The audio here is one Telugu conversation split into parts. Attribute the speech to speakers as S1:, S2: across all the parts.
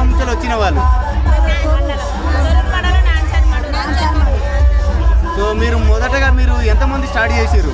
S1: గ్రామం నుంచి వచ్చిన వాళ్ళు. సో మీరు మొదటగా మీరు ఎంతమంది స్టార్ట్ చేసారు?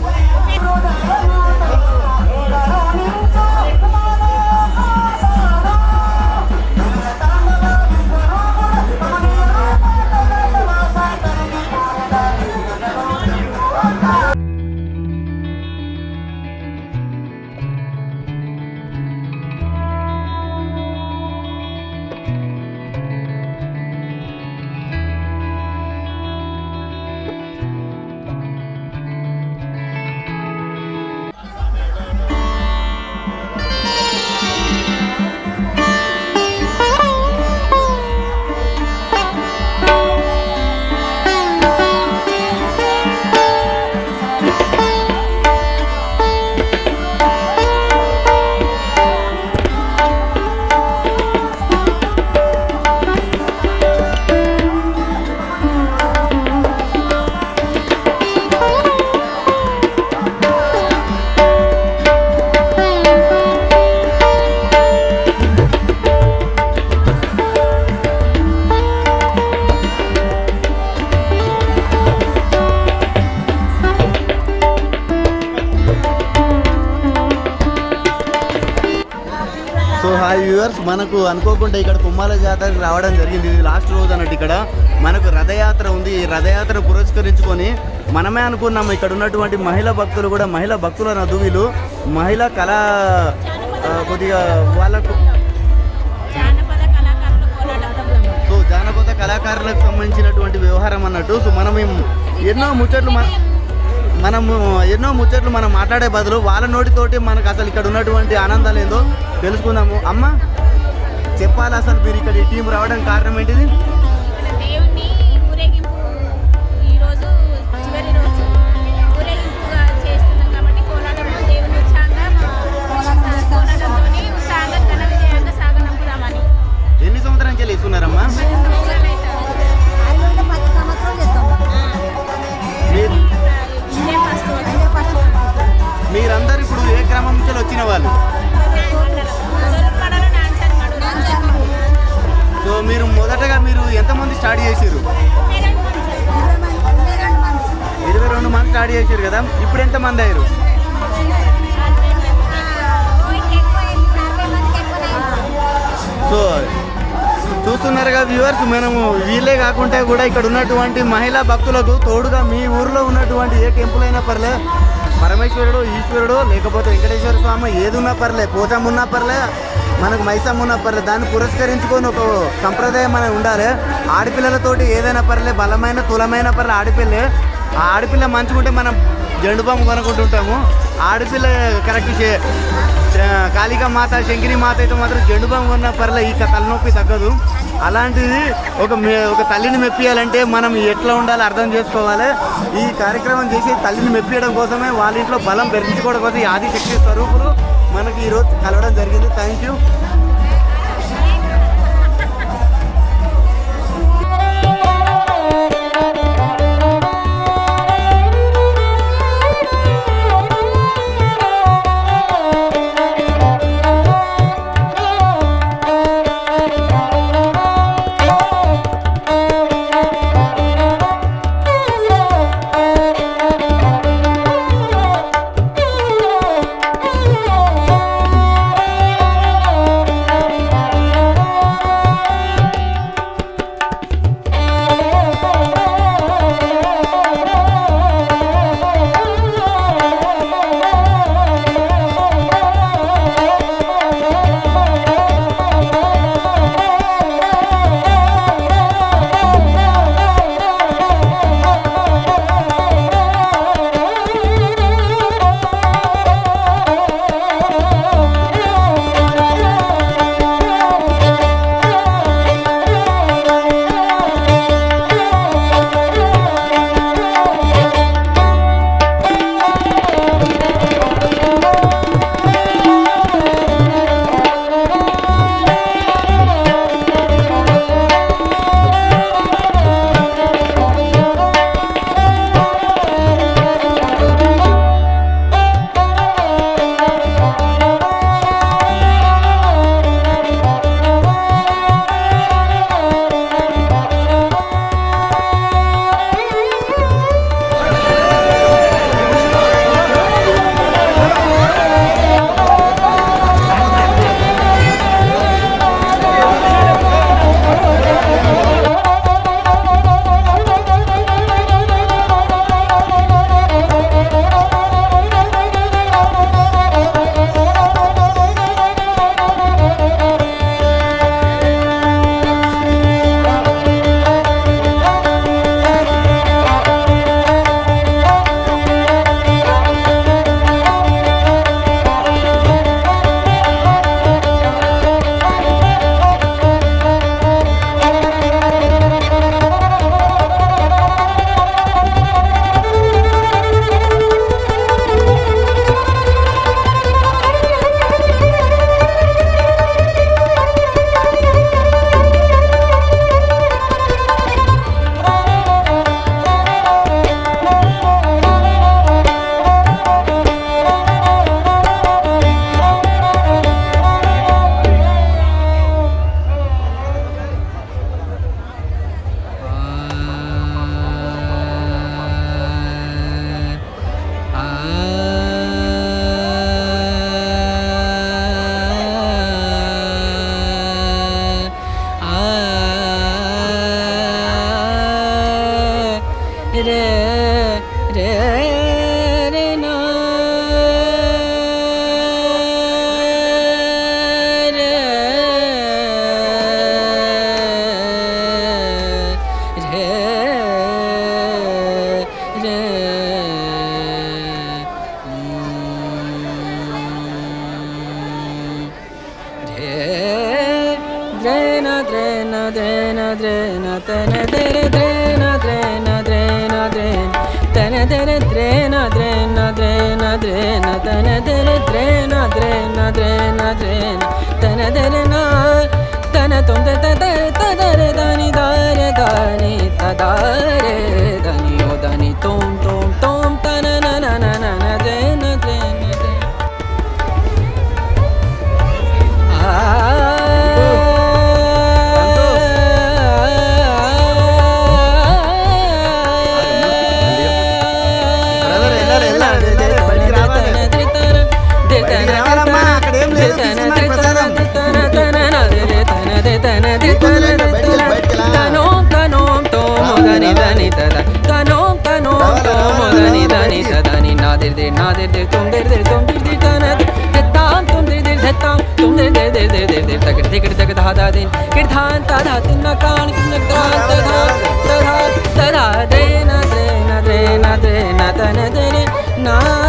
S1: సో హాయ్ వ్యూవర్స్, మనకు అనుకోకుండా ఇక్కడ కుమ్మాల జాతరకి రావడం జరిగింది. ఇది లాస్ట్ రోజు అన్నట్టు. ఇక్కడ మనకు రథయాత్ర ఉంది. ఈ రథయాత్ర పురస్కరించుకొని మనమే అనుకున్నాము ఇక్కడ ఉన్నటువంటి మహిళా భక్తులు కూడా, మహిళా భక్తుల నదువులు, మహిళా కళా కొద్దిగా వాళ్ళకు సో జానపద కళాకారులకు సంబంధించినటువంటి వ్యవహారం అన్నట్టు. సో ఎన్నో ముచ్చట్లు మనం మాట్లాడే బదులు వాళ్ళ నోటితోటి మనకు అసలు ఇక్కడ ఉన్నటువంటి ఆనందాలు ఏందో తెలుసుకుందాము. అమ్మ చెప్పాలి, అసలు మీరు ఇక్కడ ఈ టీం రావడానికి కారణం ఏంటిది? ఎన్ని సంవత్సరాల నుంచి ఇస్తున్నారమ్మా? మీరందరూ ఇప్పుడు ఏ గ్రామం నుంచి వచ్చిన వాళ్ళు? సో మీరు మొదటగా మీరు ఎంతమంది స్టార్ట్ చేసారు? 22 మంది స్టార్ట్ చేసారు కదా. ఇప్పుడు ఎంతమంది అయ్యారు? సో చూస్తున్నారుగా వ్యూవర్స్, మనము వీళ్ళే కాకుండా కూడా ఇక్కడ ఉన్నటువంటి మహిళా భక్తులకు తోడుగా మీ ఊరిలో ఉన్నటువంటి ఏ టెంపుల్ అయినా పర్లే, పరమేశ్వరుడు, ఈశ్వరుడు, లేకపోతే వెంకటేశ్వర స్వామి ఏది ఉన్నా పర్లే, పోచమ్మ ఉన్నా పర్లే, మనకు మైసమ్మ ఉన్నా పర్లే, దాన్ని పురస్కరించుకొని ఒక సంప్రదాయం అనేది ఉండాలి. ఆడపిల్లలతోటి ఏదైనా పర్లే, బలమైన తులమైన పర్లే ఆడపిల్లే. ఆ ఆడపిల్ల మంచుకుంటే మనం జండు బాంబు కొనుక్కుంటుంటాము. ఆడపిల్ల కరెక్ట్ కాళికా మాత, శంకిని మాత అయితే మాత్రం జండు బాంబు కొన్నా పర్లే, ఈ తలనొప్పి తగ్గదు. అలాంటిది ఒక తల్లిని మెప్పియాలంటే మనం ఎట్లా ఉండాలో అర్థం చేసుకోవాలి. ఈ కార్యక్రమం చేసి తల్లిని మెప్పియడం కోసమే, వాళ్ళ ఇంట్లో బలం పెంచుకోవడం కోసం ఈ ఆదిశక్తి స్వరూపులు మనకి ఈరోజు కలవడం జరిగింది. Thank you.
S2: Drena drena drena drena tana tere drena drena drena drena tana tere drena drena drena drena tana tere drena drena drena drena tana tere na tana tum ta ta ta dare dani dare dani ta dare dani o dani tum tum tum tana na na na na na drena drena
S1: brother వెళ్ళాలి వెళ్ళాలి బయటికి రావాలి బయటికి రావాలమ్మా అక్కడ ఏం లేదు తీసుకున్నాను ప్రసాదం
S2: na